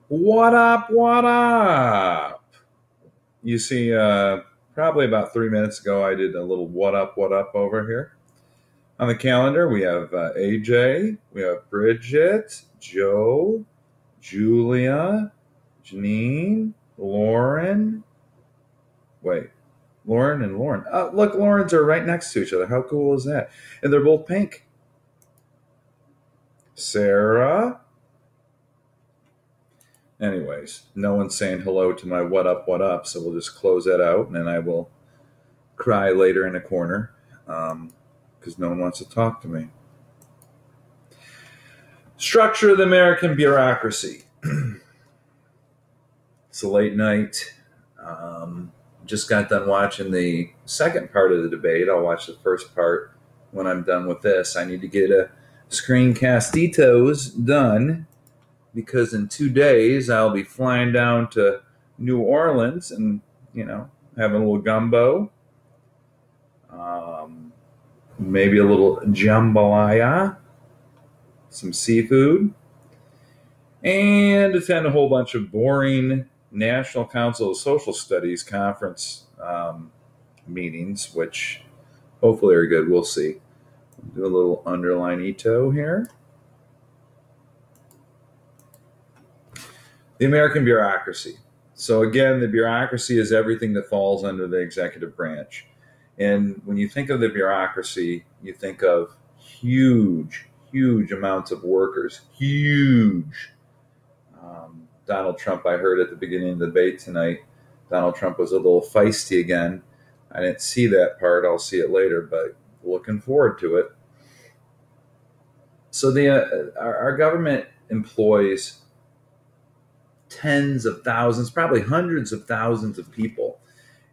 What up? What up? You see, probably about 3 minutes ago, I did a little what up over here. On the calendar, we have AJ, we have Bridget, Joe, Julia, Janine, Lauren. Wait, Lauren and Lauren. Look, Laurens are right next to each other. How cool is that? And they're both pink. Sarah. Anyways, no one's saying hello to my what up, so we'll just close that out, and then I will cry later in a corner because no one wants to talk to me. Structure of the American bureaucracy. It's a late night. Just got done watching the second part of the debate. I'll watch the first part when I'm done with this. I need to get a screencastitos done because in 2 days I'll be flying down to New Orleans and, having a little gumbo. Maybe a little jambalaya, some seafood, and attend a whole bunch of boring National Council of Social Studies conference meetings, which hopefully are good. We'll see. Do a little underline-ito here. The American bureaucracy. So again, the bureaucracy is everything that falls under the executive branch. And when you think of the bureaucracy, you think of huge amounts of workers. Huge. Donald Trump, I heard at the beginning of the debate tonight, Donald Trump was a little feisty again. I didn't see that part. I'll see it later, but looking forward to it. So our government employs tens of thousands, probably hundreds of thousands of people.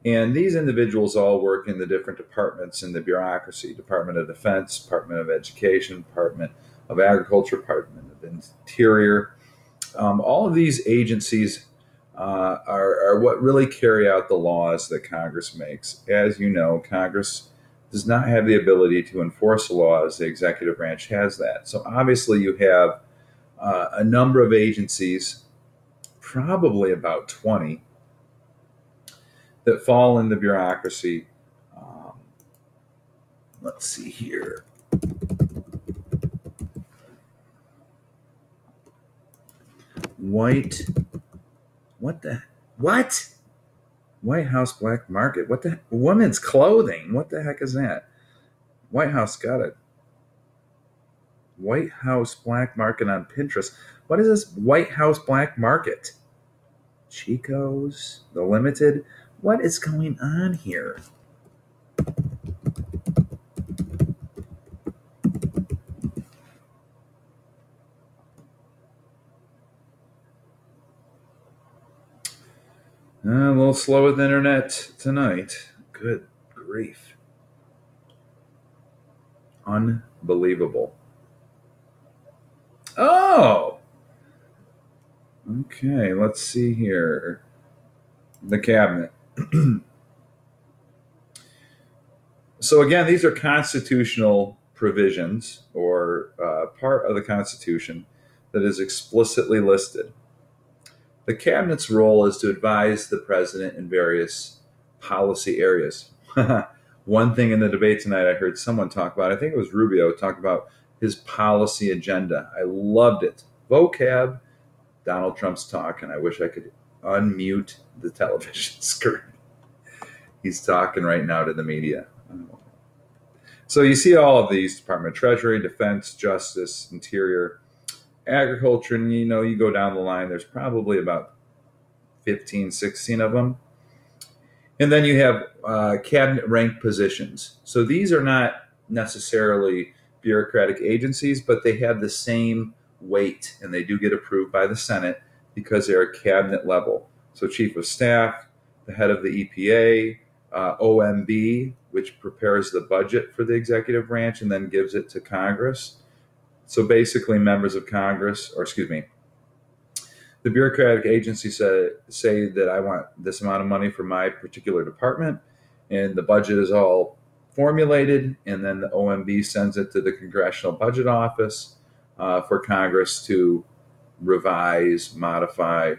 And these individuals all work in the different departments in the bureaucracy: Department of Defense, Department of Education, Department of Agriculture, Department of Interior. All of these agencies are what really carry out the laws that Congress makes. As you know, Congress does not have the ability to enforce the laws. The executive branch has that. So obviously you have a number of agencies, probably about 20, that fall in the bureaucracy. Let's see here. White House black market. What the women's clothing? What the heck is that? White House got it. White House black market on Pinterest. What is this White House black market? Chico's, The Limited. What is going on here? A little slow with the internet tonight. Good grief. Unbelievable. Oh! Okay, let's see here. The cabinet. So again, these are constitutional provisions or part of the Constitution that is explicitly listed. The cabinet's role is to advise the president in various policy areas. One thing in the debate tonight I heard someone talk about, I think it was Rubio, talk about his policy agenda. I loved it. Vocab, Donald Trump's talk, and I wish I could unmute the television screen. He's talking right now to the media. So you see all of these: Department of Treasury, Defense, Justice, Interior, Agriculture, and you go down the line, there's probably about 15, 16 of them. And then you have cabinet ranked positions. So these are not necessarily bureaucratic agencies, but they have the same weight, and they do get approved by the Senate because they're cabinet level. So Chief of Staff, the head of the EPA, OMB, which prepares the budget for the executive branch and then gives it to Congress. So basically members of Congress, the bureaucratic agencies say that I want this amount of money for my particular department, and the budget is all formulated, and then the OMB sends it to the Congressional Budget Office for Congress to revise, modify,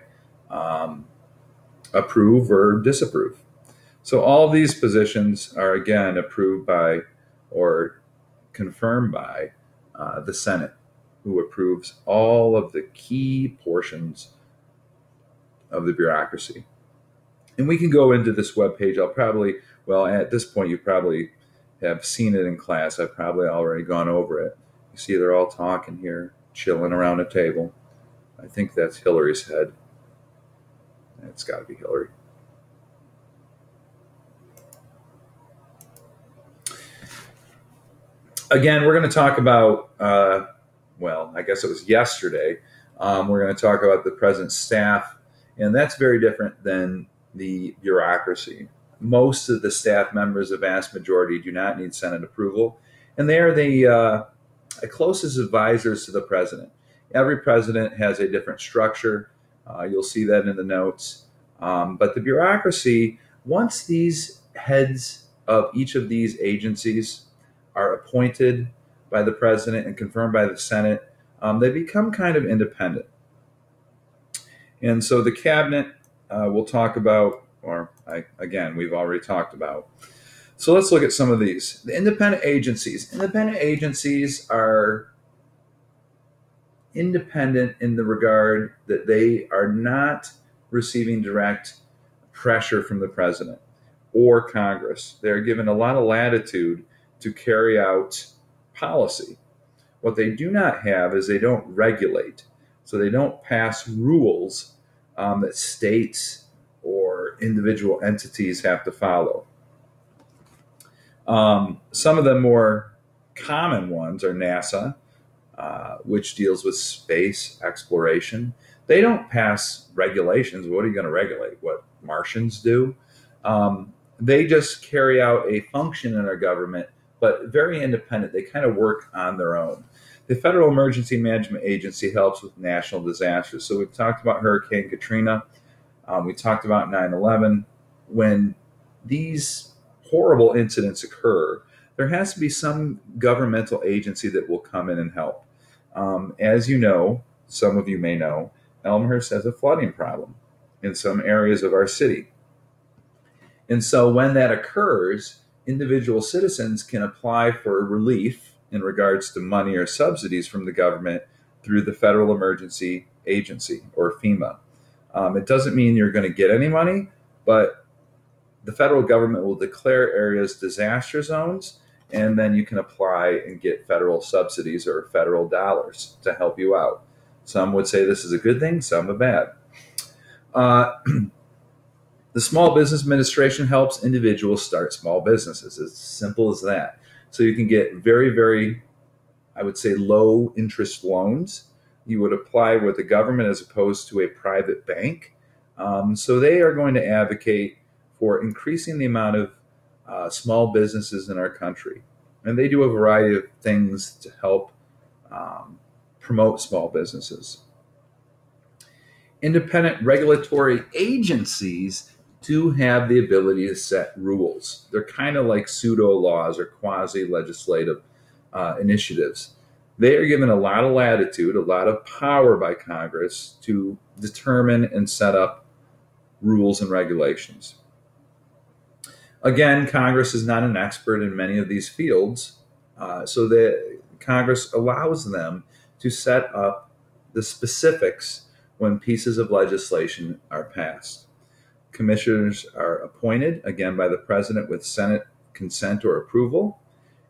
approve, or disapprove. So all these positions are again approved by or confirmed by the Senate, who approves all of the key portions of the bureaucracy. And we can go into this webpage. At this point, you probably have seen it in class. I've probably already gone over it. You see, they're all talking here, chilling around a table. I think that's Hillary's head. It's got to be Hillary. Again, we're going to talk about, I guess it was yesterday, we're going to talk about the president's staff, and that's very different than the bureaucracy. Most of the staff members, the vast majority, do not need Senate approval, and they are the closest advisors to the president. Every president has a different structure. You'll see that in the notes. But the bureaucracy, once these heads of each of these agencies are appointed by the president and confirmed by the Senate, they become kind of independent. And so the cabinet we'll talk about, we've already talked about. So let's look at some of these. The independent agencies. Independent agencies are independent in the regard that they are not receiving direct pressure from the president or Congress. They're given a lot of latitude to carry out policy. What they do not have is they don't regulate. So they don't pass rules that states or individual entities have to follow. Some of the more common ones are NASA, which deals with space exploration. They don't pass regulations. What are you going to regulate? What Martians do? They just carry out a function in our government, but very independent. They kind of work on their own. The Federal Emergency Management Agency helps with national disasters. So we've talked about Hurricane Katrina. We talked about 9/11. When these horrible incidents occur, there has to be some governmental agency that will come in and help. As you know, some of you may know, Elmhurst has a flooding problem in some areas of our city. And so when that occurs, individual citizens can apply for relief in regards to money or subsidies from the government through the Federal Emergency Agency, or FEMA. It doesn't mean you're going to get any money, but the federal government will declare areas disaster zones, and then you can apply and get federal subsidies or federal dollars to help you out. Some would say this is a good thing, some a bad. The Small Business Administration helps individuals start small businesses. It's as simple as that. So you can get very, very, I would say, low interest loans. You would apply with the government as opposed to a private bank. So they are going to advocate for increasing the amount of small businesses in our country. And they do a variety of things to help promote small businesses. Independent regulatory agencies do have the ability to set rules. They're kind of like pseudo laws or quasi-legislative initiatives. They are given a lot of latitude, a lot of power by Congress to determine and set up rules and regulations. Again, Congress is not an expert in many of these fields, so that Congress allows them to set up the specifics when pieces of legislation are passed. Commissioners are appointed, again, by the president with Senate consent or approval,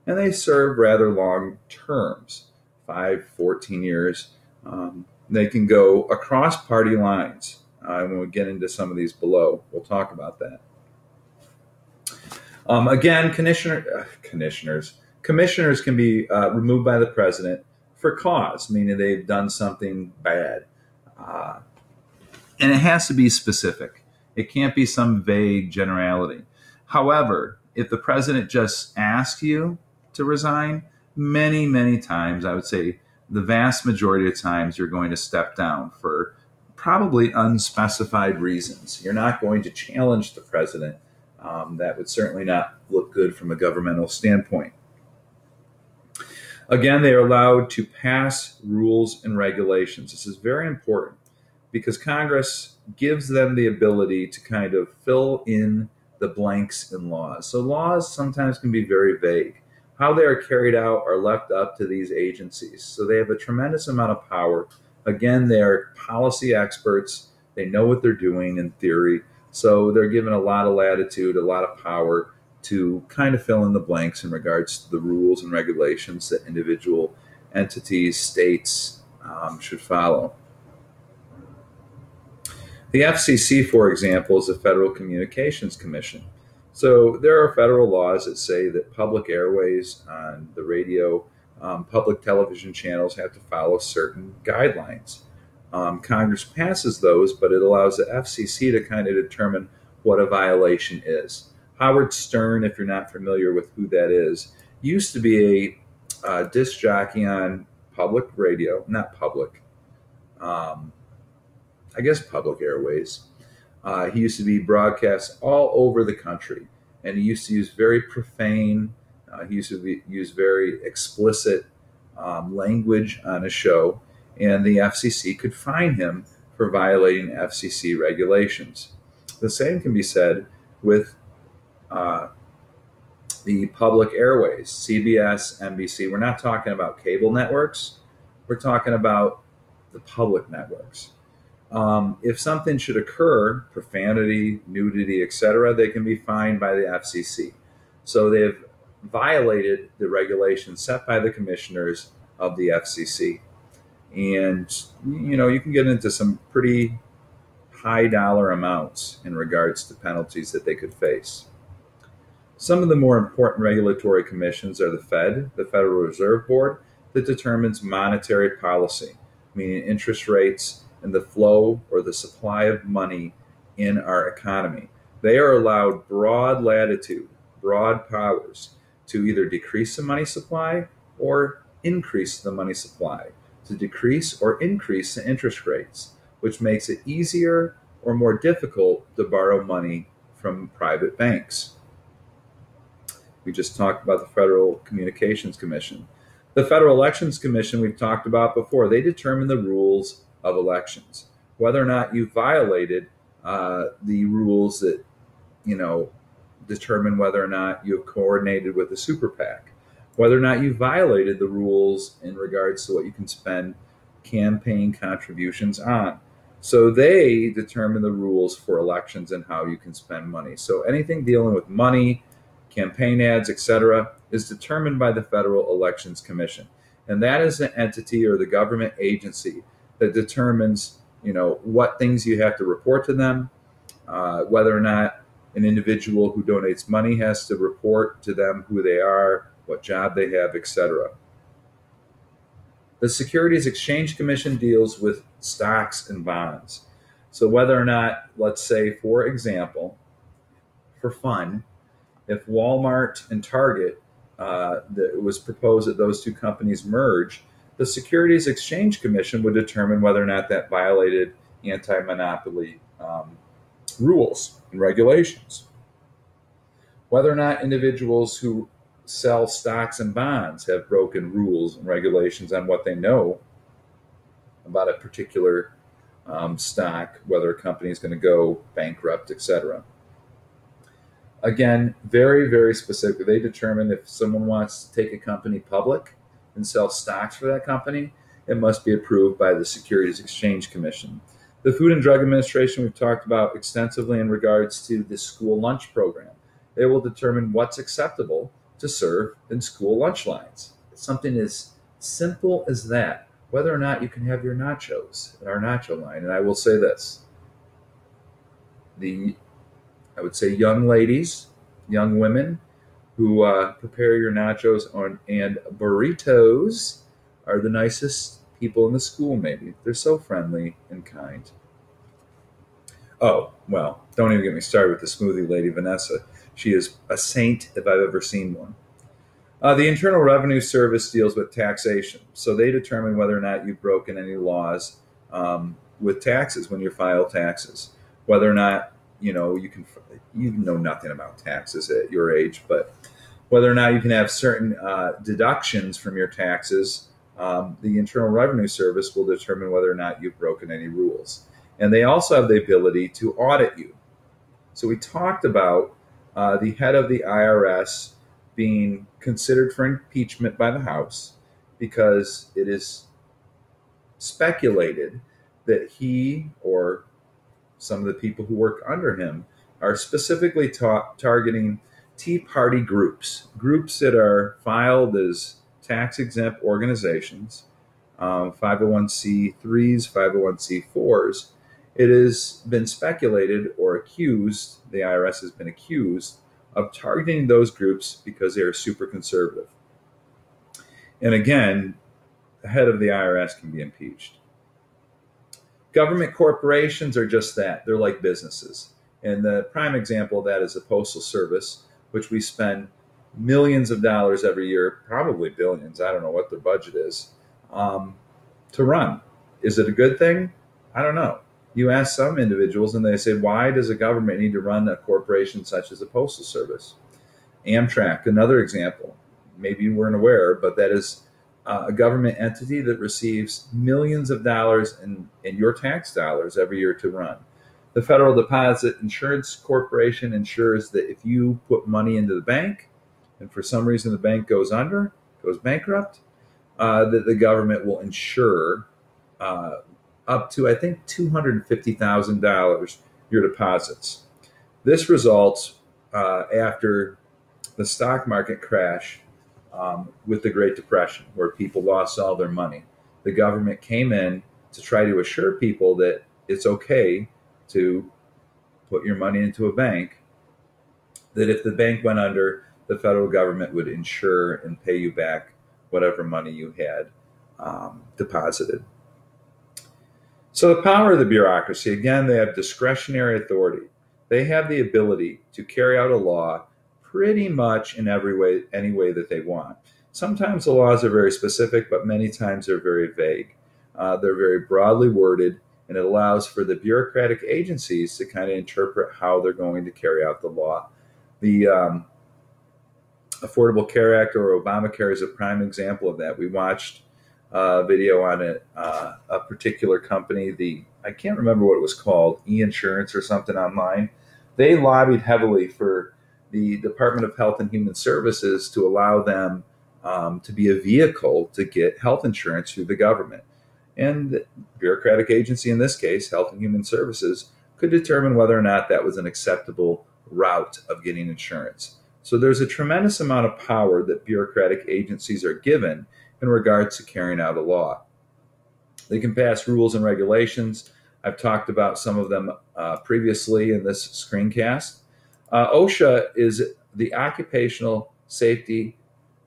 and they serve rather long terms, 5, 14 years. They can go across party lines. When we get into some of these below, we'll talk about that. Again, commissioners can be removed by the president for cause, meaning they've done something bad. And it has to be specific. It can't be some vague generality. However, if the president just asks you to resign, many, many times, I would say the vast majority of times, you're going to step down for probably unspecified reasons. You're not going to challenge the president. That would certainly not look good from a governmental standpoint. Again, they are allowed to pass rules and regulations. This is very important because Congress gives them the ability to kind of fill in the blanks in laws. So laws sometimes can be very vague. How they are carried out are left up to these agencies. So they have a tremendous amount of power. Again, they are policy experts. They know what they're doing in theory. So they're given a lot of latitude, a lot of power to kind of fill in the blanks in regards to the rules and regulations that individual entities, states should follow. The FCC, for example, is the Federal Communications Commission. So there are federal laws that say that public airways on the radio, public television channels have to follow certain guidelines. Congress passes those, but it allows the FCC to kind of determine what a violation is. Howard Stern, if you're not familiar with who that is, used to be a disc jockey on public radio, not public, I guess public airways. He used to be broadcast all over the country, and he used to use very profane, he used to use very explicit language on his show, and the FCC could fine him for violating FCC regulations. The same can be said with the public airways, CBS, NBC. We're not talking about cable networks. We're talking about the public networks. If something should occur, profanity, nudity, etc., they can be fined by the FCC. So they've violated the regulations set by the commissioners of the FCC. And, you can get into some pretty high dollar amounts in regards to penalties that they could face. Some of the more important regulatory commissions are the Fed, the Federal Reserve Board, that determines monetary policy, meaning interest rates and the flow or the supply of money in our economy. They are allowed broad latitude, broad powers to either decrease the money supply or increase the money supply, to decrease or increase the interest rates, which makes it easier or more difficult to borrow money from private banks. We just talked about the Federal Communications Commission. The Federal Elections Commission we've talked about before. They determine the rules of elections, whether or not you violated the rules that, determine whether or not you have coordinated with a super PAC, whether or not you violated the rules in regards to what you can spend campaign contributions on. So they determine the rules for elections and how you can spend money. So anything dealing with money, campaign ads, etc., is determined by the Federal Elections Commission. And that is the entity or the government agency that determines, what things you have to report to them, whether or not an individual who donates money has to report to them who they are, what job they have, etc. The Securities Exchange Commission deals with stocks and bonds. So whether or not, let's say, for example, for fun, if Walmart and Target, it was proposed that those two companies merge, the Securities Exchange Commission would determine whether or not that violated anti-monopoly rules and regulations. Whether or not individuals who sell stocks and bonds have broken rules and regulations on what they know about a particular stock, whether a company is going to go bankrupt, etc. Again, very, very specific. They determine if someone wants to take a company public and sell stocks for that company, it must be approved by the Securities Exchange Commission. The Food and Drug Administration we've talked about extensively in regards to the school lunch program. They will determine what's acceptable to serve in school lunch lines. It's something as simple as that, whether or not you can have your nachos in our nacho line. And I will say this, I would say young ladies, young women who prepare your nachos and burritos are the nicest people in the school, maybe. They're so friendly and kind. Oh, well, don't even get me started with the smoothie lady, Vanessa. She is a saint if I've ever seen one. The Internal Revenue Service deals with taxation. So they determine whether or not you've broken any laws with taxes when you file taxes. Whether or not, you know nothing about taxes at your age, but Whether or not you can have certain deductions from your taxes, the Internal Revenue Service will determine whether or not you've broken any rules. And they also have the ability to audit you. So we talked about the head of the IRS being considered for impeachment by the House because it is speculated that he or some of the people who work under him are specifically targeting Tea Party groups, groups that are filed as tax-exempt organizations, 501c3s, 501c4s. It has been speculated or accused, the IRS has been accused, of targeting those groups because they are super conservative. And again, the head of the IRS can be impeached. Government corporations are just that. They're like businesses. And the prime example of that is the Postal Service, which we spend millions of dollars every year, probably billions, I don't know what their budget is, to run. Is it a good thing? I don't know. You ask some individuals and they say, why does a government need to run a corporation such as the Postal Service? Amtrak, another example. Maybe you weren't aware, but that is a government entity that receives millions of dollars in your tax dollars every year to run. The Federal Deposit Insurance Corporation ensures that if you put money into the bank and for some reason the bank goes bankrupt, that the government will insure up to, I think, $250,000 your deposits. This results after the stock market crash with the Great Depression, where people lost all their money. The government came in to try to assure people that it's okay to put your money into a bank, that if the bank went under, the federal government would insure and pay you back whatever money you had deposited. So the power of the bureaucracy, again, they have discretionary authority. They have the ability to carry out a law pretty much in any way that they want. Sometimes the laws are very specific, but many times they're very vague. They're very broadly worded, and it allows for the bureaucratic agencies to kind of interpret how they're going to carry out the law. The Affordable Care Act, or Obamacare, is a prime example of that. We watched a video on a particular company, I can't remember what it was called, e-insurance or something online. They lobbied heavily for the Department of Health and Human Services to allow them to be a vehicle to get health insurance through the government. And the bureaucratic agency, in this case, Health and Human Services, could determine whether or not that was an acceptable route of getting insurance. So there's a tremendous amount of power that bureaucratic agencies are given in regards to carrying out a law. They can pass rules and regulations. I've talked about some of them previously in this screencast. OSHA is the Occupational Safety,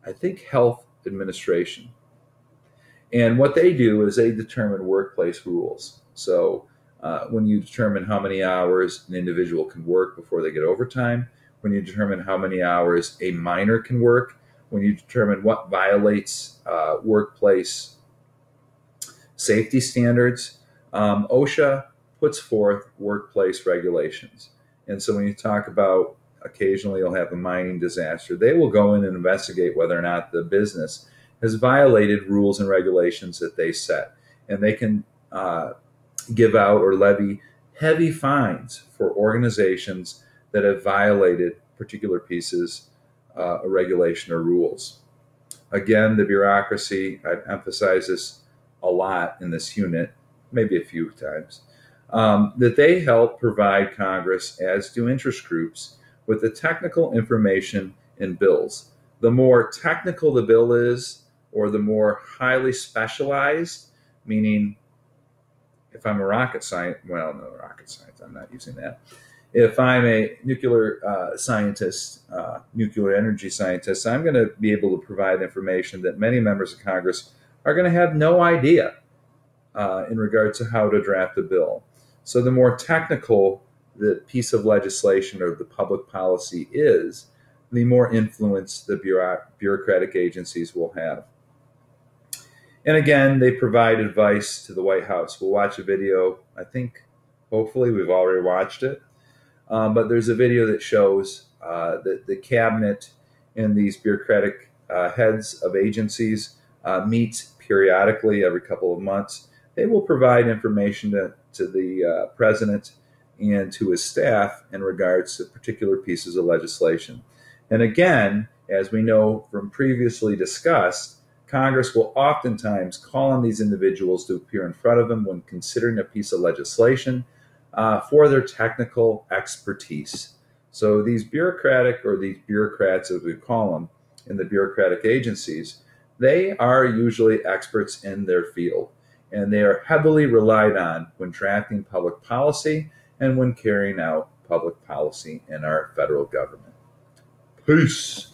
I think, Health Administration. And what they do is they determine workplace rules. So when you determine how many hours an individual can work before they get overtime, when you determine how many hours a minor can work, when you determine what violates workplace safety standards, OSHA puts forth workplace regulations. And so when you talk about occasionally you'll have a mining disaster, they will go in and investigate whether or not the business has violated rules and regulations that they set. And they can give out or levy heavy fines for organizations that have violated particular pieces of regulation or rules. Again, the bureaucracy, I've emphasized this a lot in this unit, maybe a few times, that they help provide Congress, as do interest groups, with the technical information in bills. The more technical the bill is, or the more highly specialized, meaning if I'm a rocket scientist, well, no rocket science, I'm not using that. If I'm a nuclear scientist, nuclear energy scientist, I'm going to be able to provide information that many members of Congress are going to have no idea in regard to how to draft a bill. So the more technical the piece of legislation or the public policy is, the more influence the bureaucratic agencies will have. And again, they provide advice to the White House. We'll watch a video, I think, hopefully we've already watched it, but there's a video that shows that the cabinet and these bureaucratic heads of agencies meet periodically every couple of months. They will provide information to the president and to his staff in regards to particular pieces of legislation. And again, as we know from previously discussed, Congress will oftentimes call on these individuals to appear in front of them when considering a piece of legislation for their technical expertise. So these bureaucratic, or these bureaucrats as we call them in the bureaucratic agencies, they are usually experts in their field, and they are heavily relied on when drafting public policy and when carrying out public policy in our federal government. Peace.